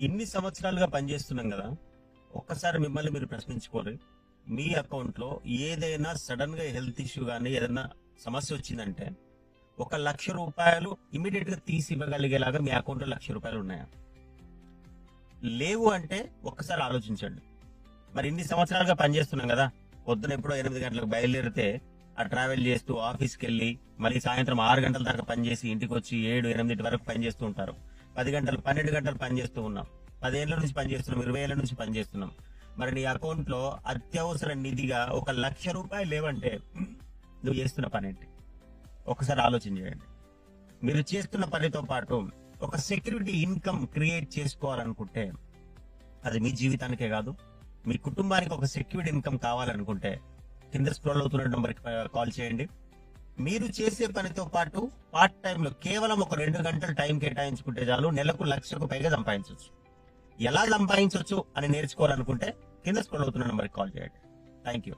ఇన్ని సంవత్సరాలుగా పనిచేస్తున్నాం కదా, ఒక్కసారి మిమ్మల్ని మీరు ప్రశ్నించుకోరు. మీ అకౌంట్ లో ఏదైనా సడన్ గా హెల్త్ ఇష్యూ కానీ ఏదైనా సమస్య వచ్చిందంటే 1,00,000 రూపాయలు ఇమీడియట్ గా తీసి ఇవ్వగలిగేలాగా మీ అకౌంట్ లో 1,00,000 రూపాయలు ఉన్నాయా? లేవు అంటే ఒక్కసారి ఆలోచించండి. మరి ఇన్ని సంవత్సరాలుగా పనిచేస్తున్నాం కదా, పొద్దున ఎప్పుడో 8 గంటలకు బయలుదేరితే ఆ ట్రావెల్ చేస్తూ ఆఫీస్కి వెళ్ళి మళ్ళీ సాయంత్రం 6 గంటల దాకా పనిచేసి ఇంటికి వచ్చి 7, 8 వరకు పనిచేస్తూ ఉంటారు. 10 గంటలు 12 గంటలు పనిచేస్తూ ఉన్నాం. 10 ఏళ్ల నుంచి పనిచేస్తున్నాం, 20 ఏళ్ల నుంచి పనిచేస్తున్నాం. మరి నీ అకౌంట్ లో అత్యవసర నిధిగా 1,00,000 రూపాయలు లేవంటే నువ్వు చేస్తున్న పని ఏంటి? ఒకసారి ఆలోచన చేయండి. మీరు చేస్తున్న పనితో పాటు ఒక సెక్యూరిటీ ఇన్కమ్ క్రియేట్ చేసుకోవాలనుకుంటే, అది మీ జీవితానికే కాదు, మీ కుటుంబానికి ఒక సెక్యూరిటీ ఇన్కమ్ కావాలనుకుంటే కింద స్క్రోల్ అవుతున్న నంబర్కి కాల్ చేయండి. మీరు చేసే పనితో పాటు పార్ట్ టైం లో కేవలం ఒక 2 గంటలు టైం కేటాయించుకుంటే చాలు, నెలకు 1,00,000కు పైగా సంపాదించవచ్చు. ఎలా సంపాదించవచ్చు అని నేర్చుకోవాలనుకుంటే కింద స్క్రోల్ అవుతున్న నంబర్కి కాల్ చేయండి. Thank you.